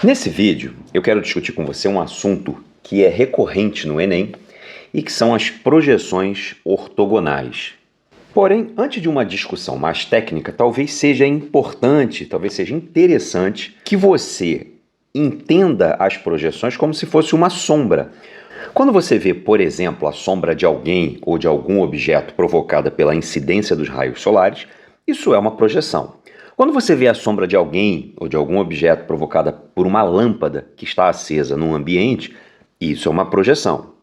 Nesse vídeo, eu quero discutir com você um assunto que é recorrente no Enem e que são as projeções ortogonais. Porém, antes de uma discussão mais técnica, talvez seja importante, talvez seja interessante que você entenda as projeções como se fosse uma sombra. Quando você vê, por exemplo, a sombra de alguém ou de algum objeto provocada pela incidência dos raios solares, isso é uma projeção. Quando você vê a sombra de alguém ou de algum objeto provocada por uma lâmpada que está acesa num ambiente, isso é uma projeção.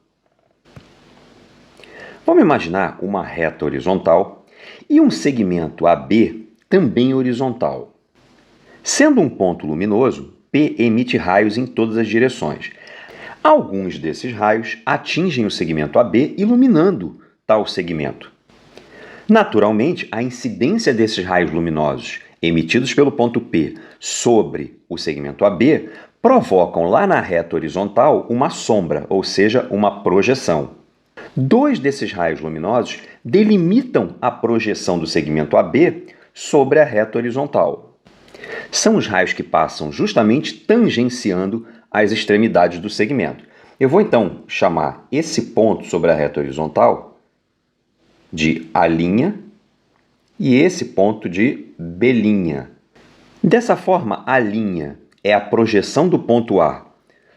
Vamos imaginar uma reta horizontal e um segmento AB também horizontal. Sendo um ponto luminoso, P emite raios em todas as direções. Alguns desses raios atingem o segmento AB, iluminando tal segmento. Naturalmente, a incidência desses raios luminosos emitidos pelo ponto P sobre o segmento AB provocam lá na reta horizontal uma sombra, ou seja, uma projeção. Dois desses raios luminosos delimitam a projeção do segmento AB sobre a reta horizontal. São os raios que passam justamente tangenciando as extremidades do segmento. Eu vou então chamar esse ponto sobre a reta horizontal de A' e esse ponto de B'. Dessa forma, A' é a projeção do ponto A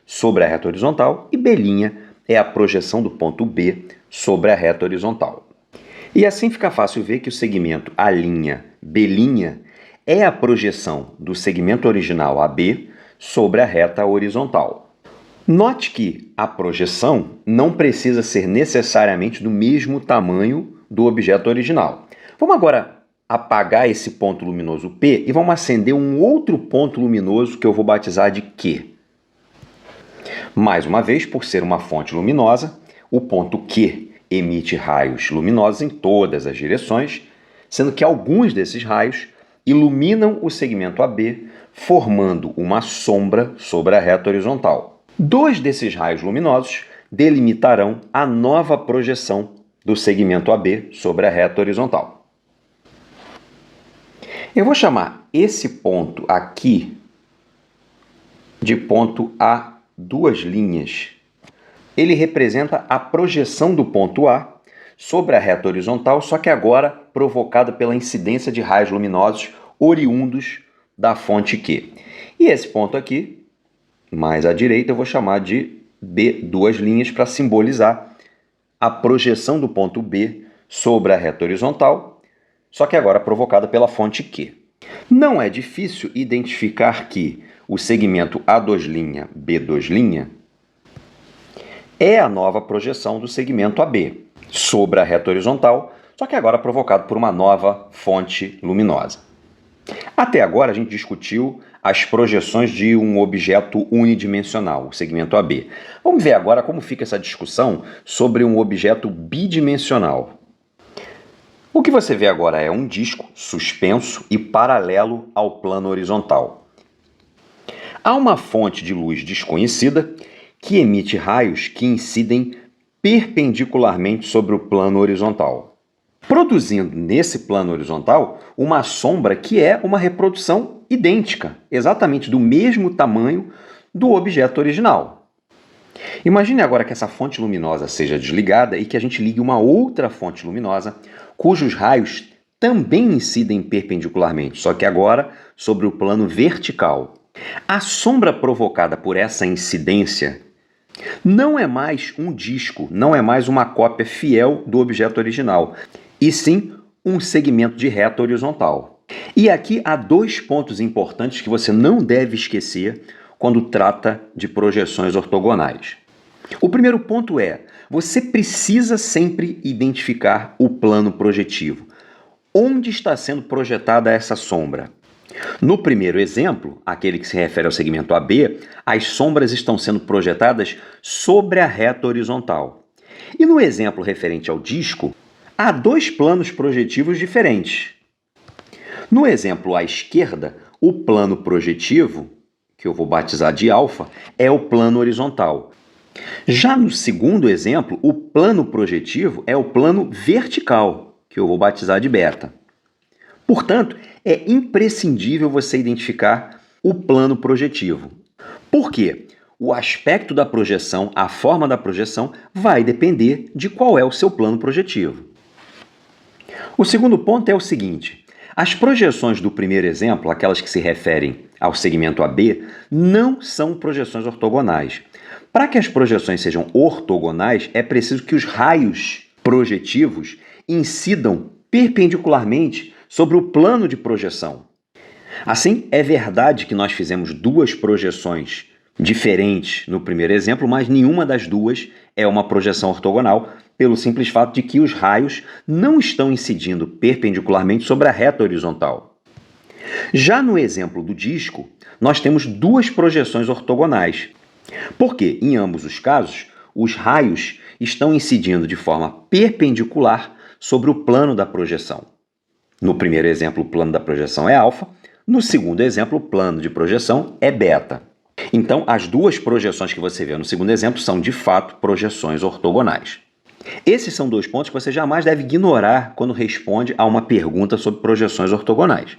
sobre a reta horizontal e B' é a projeção do ponto B sobre a reta horizontal. E assim fica fácil ver que o segmento A', B' é a projeção do segmento original AB sobre a reta horizontal. Note que a projeção não precisa ser necessariamente do mesmo tamanho do objeto original. Vamos agora apagar esse ponto luminoso P e vamos acender um outro ponto luminoso que eu vou batizar de Q. Mais uma vez, por ser uma fonte luminosa, o ponto Q emite raios luminosos em todas as direções, sendo que alguns desses raios iluminam o segmento AB, formando uma sombra sobre a reta horizontal. Dois desses raios luminosos delimitarão a nova projeção do segmento AB sobre a reta horizontal. Eu vou chamar esse ponto aqui de ponto A duas linhas. Ele representa a projeção do ponto A sobre a reta horizontal, só que agora provocada pela incidência de raios luminosos oriundos da fonte Q. E esse ponto aqui, mais à direita, eu vou chamar de B duas linhas para simbolizar a projeção do ponto B sobre a reta horizontal, só que agora provocada pela fonte Q. Não é difícil identificar que o segmento A', B' é a nova projeção do segmento AB sobre a reta horizontal, só que agora provocado por uma nova fonte luminosa. Até agora a gente discutiu as projeções de um objeto unidimensional, o segmento AB. Vamos ver agora como fica essa discussão sobre um objeto bidimensional. O que você vê agora é um disco suspenso e paralelo ao plano horizontal. Há uma fonte de luz desconhecida que emite raios que incidem perpendicularmente sobre o plano horizontal, produzindo nesse plano horizontal uma sombra que é uma reprodução idêntica, exatamente do mesmo tamanho do objeto original. Imagine agora que essa fonte luminosa seja desligada e que a gente ligue uma outra fonte luminosa cujos raios também incidem perpendicularmente, só que agora sobre o plano vertical. A sombra provocada por essa incidência não é mais um disco, não é mais uma cópia fiel do objeto original, e sim um segmento de reta horizontal. E aqui há dois pontos importantes que você não deve esquecer quando trata de projeções ortogonais. O primeiro ponto é, você precisa sempre identificar o plano projetivo. Onde está sendo projetada essa sombra? No primeiro exemplo, aquele que se refere ao segmento AB, as sombras estão sendo projetadas sobre a reta horizontal. E no exemplo referente ao disco, há dois planos projetivos diferentes. No exemplo à esquerda, o plano projetivo, que eu vou batizar de alfa, é o plano horizontal. Já no segundo exemplo, o plano projetivo é o plano vertical, que eu vou batizar de beta. Portanto, é imprescindível você identificar o plano projetivo. Por quê? O aspecto da projeção, a forma da projeção, vai depender de qual é o seu plano projetivo. O segundo ponto é o seguinte: as projeções do primeiro exemplo, aquelas que se referem ao segmento AB, não são projeções ortogonais. Para que as projeções sejam ortogonais, é preciso que os raios projetivos incidam perpendicularmente sobre o plano de projeção. Assim, é verdade que nós fizemos duas projeções diferentes no primeiro exemplo, mas nenhuma das duas é uma projeção ortogonal, pelo simples fato de que os raios não estão incidindo perpendicularmente sobre a reta horizontal. Já no exemplo do disco, nós temos duas projeções ortogonais, porque, em ambos os casos, os raios estão incidindo de forma perpendicular sobre o plano da projeção. No primeiro exemplo, o plano da projeção é alfa, no segundo exemplo, o plano de projeção é beta. Então, as duas projeções que você vê no segundo exemplo são, de fato, projeções ortogonais. Esses são dois pontos que você jamais deve ignorar quando responde a uma pergunta sobre projeções ortogonais.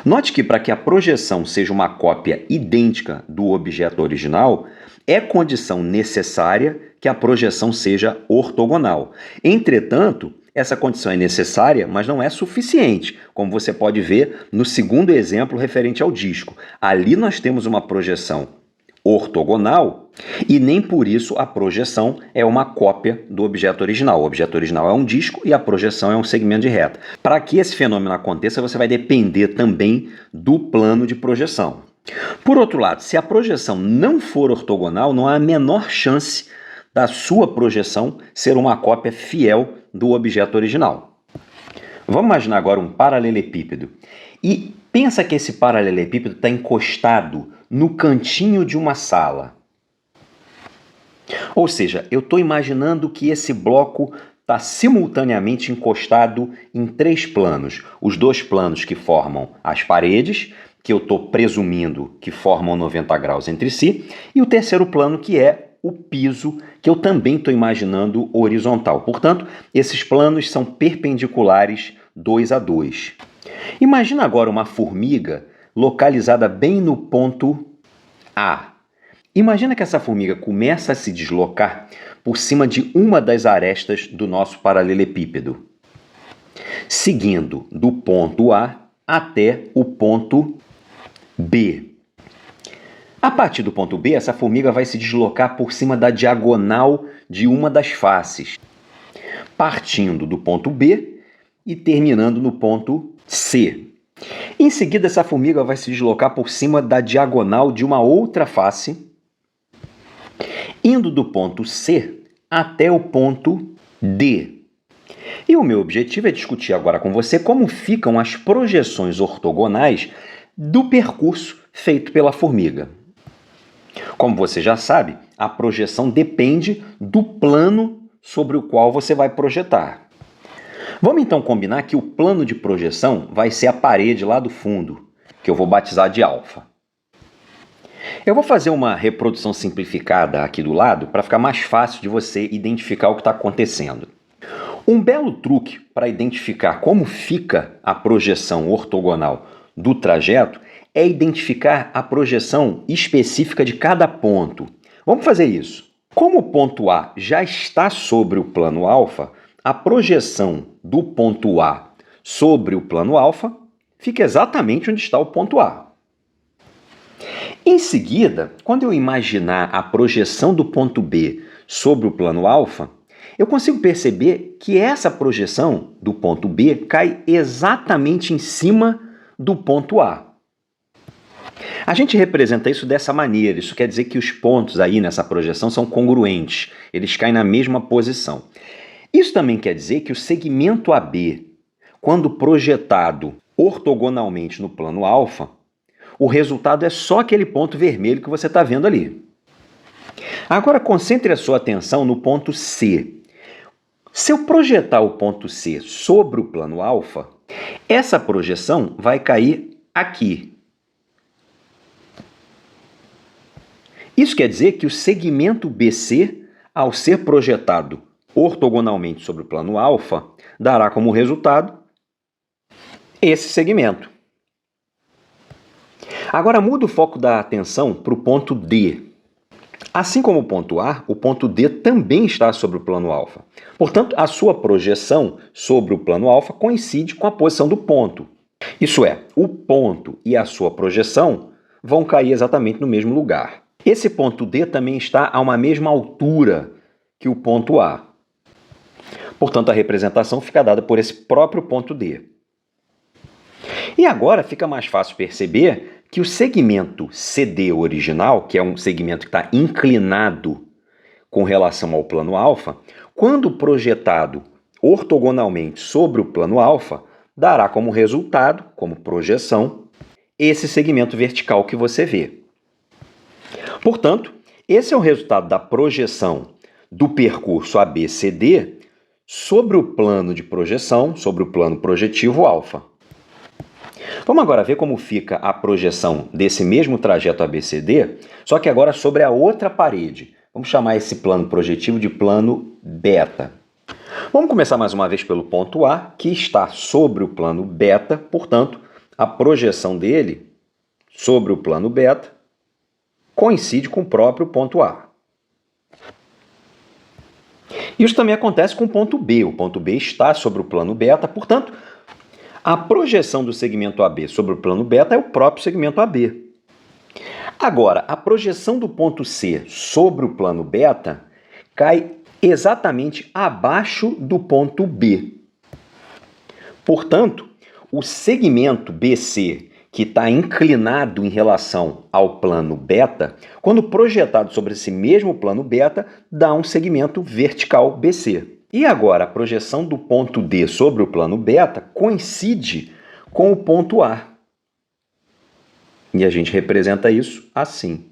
Note que para que a projeção seja uma cópia idêntica do objeto original, é condição necessária que a projeção seja ortogonal. Entretanto, essa condição é necessária, mas não é suficiente, como você pode ver no segundo exemplo referente ao disco. Ali nós temos uma projeção ortogonal e nem por isso a projeção é uma cópia do objeto original. O objeto original é um disco e a projeção é um segmento de reta. Para que esse fenômeno aconteça, você vai depender também do plano de projeção. Por outro lado, se a projeção não for ortogonal, não há a menor chance da sua projeção ser uma cópia fiel do objeto original. Vamos imaginar agora um paralelepípedo. E pensa que esse paralelepípedo está encostado no cantinho de uma sala. Ou seja, eu estou imaginando que esse bloco está simultaneamente encostado em três planos. Os dois planos que formam as paredes, que eu estou presumindo que formam 90 graus entre si, e o terceiro plano, que é o piso, que eu também estou imaginando horizontal. Portanto, esses planos são perpendiculares 2 a 2. Imagina agora uma formiga localizada bem no ponto A. Imagina que essa formiga começa a se deslocar por cima de uma das arestas do nosso paralelepípedo, seguindo do ponto A até o ponto B. A partir do ponto B, essa formiga vai se deslocar por cima da diagonal de uma das faces, partindo do ponto B e terminando no ponto C. Em seguida, essa formiga vai se deslocar por cima da diagonal de uma outra face, indo do ponto C até o ponto D. E o meu objetivo é discutir agora com você como ficam as projeções ortogonais do percurso feito pela formiga. Como você já sabe, a projeção depende do plano sobre o qual você vai projetar. Vamos então combinar que o plano de projeção vai ser a parede lá do fundo, que eu vou batizar de alfa. Eu vou fazer uma reprodução simplificada aqui do lado para ficar mais fácil de você identificar o que está acontecendo. Um belo truque para identificar como fica a projeção ortogonal do trajeto é identificar a projeção específica de cada ponto. Vamos fazer isso. Como o ponto A já está sobre o plano alfa, a projeção do ponto A sobre o plano alfa fica exatamente onde está o ponto A. Em seguida, quando eu imaginar a projeção do ponto B sobre o plano alfa, eu consigo perceber que essa projeção do ponto B cai exatamente em cima do ponto A. A gente representa isso dessa maneira, isso quer dizer que os pontos aí nessa projeção são congruentes, eles caem na mesma posição. Isso também quer dizer que o segmento AB, quando projetado ortogonalmente no plano alfa, o resultado é só aquele ponto vermelho que você está vendo ali. Agora concentre a sua atenção no ponto C. Se eu projetar o ponto C sobre o plano alfa, essa projeção vai cair aqui. Isso quer dizer que o segmento BC, ao ser projetado ortogonalmente sobre o plano alfa, dará como resultado esse segmento. Agora muda o foco da atenção para o ponto D. Assim como o ponto A, o ponto D também está sobre o plano alfa. Portanto, a sua projeção sobre o plano alfa coincide com a posição do ponto. Isso é, o ponto e a sua projeção vão cair exatamente no mesmo lugar. Esse ponto D também está a uma mesma altura que o ponto A. Portanto, a representação fica dada por esse próprio ponto D. E agora fica mais fácil perceber que o segmento CD original, que é um segmento que está inclinado com relação ao plano alfa, quando projetado ortogonalmente sobre o plano alfa, dará como resultado, como projeção, esse segmento vertical que você vê. Portanto, esse é o resultado da projeção do percurso ABCD sobre o plano de projeção, sobre o plano projetivo alfa. Vamos agora ver como fica a projeção desse mesmo trajeto ABCD, só que agora sobre a outra parede. Vamos chamar esse plano projetivo de plano beta. Vamos começar mais uma vez pelo ponto A, que está sobre o plano beta, portanto, a projeção dele sobre o plano beta coincide com o próprio ponto A. Isso também acontece com o ponto B. O ponto B está sobre o plano beta, portanto, a projeção do segmento AB sobre o plano beta é o próprio segmento AB. Agora, a projeção do ponto C sobre o plano beta cai exatamente abaixo do ponto B. Portanto, o segmento BC, que está inclinado em relação ao plano beta, quando projetado sobre esse mesmo plano beta, dá um segmento vertical BC. E agora, a projeção do ponto D sobre o plano beta coincide com o ponto A. E a gente representa isso assim.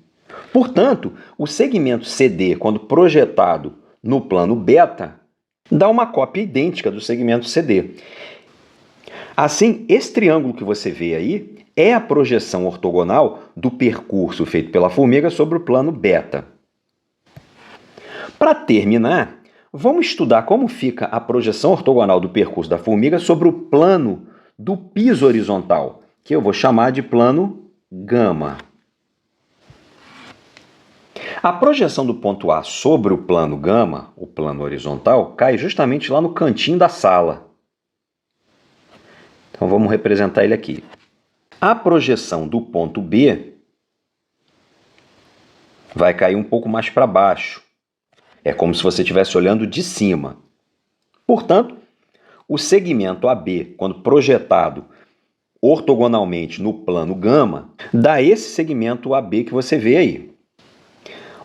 Portanto, o segmento CD, quando projetado no plano beta, dá uma cópia idêntica do segmento CD. Assim, esse triângulo que você vê aí é a projeção ortogonal do percurso feito pela formiga sobre o plano beta. Para terminar, vamos estudar como fica a projeção ortogonal do percurso da formiga sobre o plano do piso horizontal, que eu vou chamar de plano gama. A projeção do ponto A sobre o plano gama, o plano horizontal, cai justamente lá no cantinho da sala. Então vamos representar ele aqui. A projeção do ponto B vai cair um pouco mais para baixo. É como se você estivesse olhando de cima. Portanto, o segmento AB, quando projetado ortogonalmente no plano gama, dá esse segmento AB que você vê aí.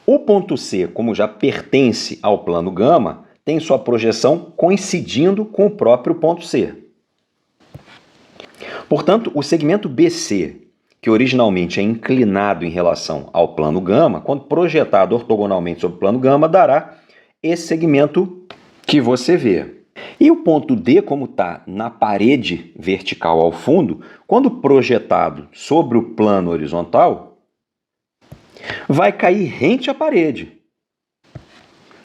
O ponto C, como já pertence ao plano gama, tem sua projeção coincidindo com o próprio ponto C. Portanto, o segmento BC, que originalmente é inclinado em relação ao plano gama, quando projetado ortogonalmente sobre o plano gama, dará esse segmento que você vê. E o ponto D, como está na parede vertical ao fundo, quando projetado sobre o plano horizontal, vai cair rente à parede.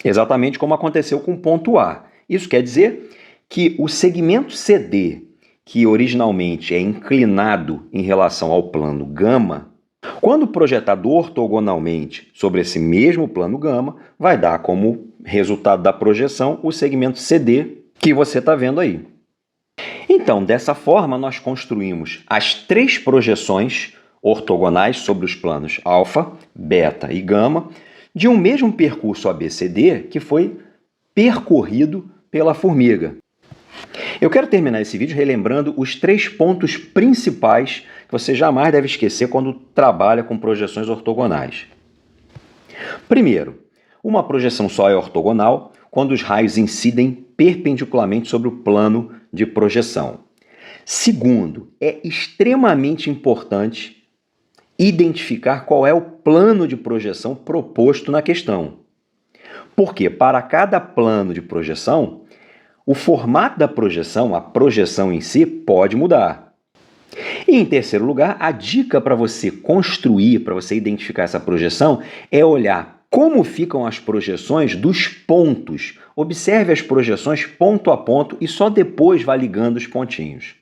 Exatamente como aconteceu com o ponto A. Isso quer dizer que o segmento CD, que originalmente é inclinado em relação ao plano gama, quando projetado ortogonalmente sobre esse mesmo plano gama, vai dar como resultado da projeção o segmento CD que você está vendo aí. Então, dessa forma, nós construímos as três projeções ortogonais sobre os planos alfa, beta e gama, de um mesmo percurso ABCD que foi percorrido pela formiga. Eu quero terminar esse vídeo relembrando os três pontos principais que você jamais deve esquecer quando trabalha com projeções ortogonais. Primeiro, uma projeção só é ortogonal quando os raios incidem perpendicularmente sobre o plano de projeção. Segundo, é extremamente importante identificar qual é o plano de projeção proposto na questão. Porque para cada plano de projeção, o formato da projeção, a projeção em si, pode mudar. E em terceiro lugar, a dica para você construir, para você identificar essa projeção, é olhar como ficam as projeções dos pontos. Observe as projeções ponto a ponto e só depois vá ligando os pontinhos.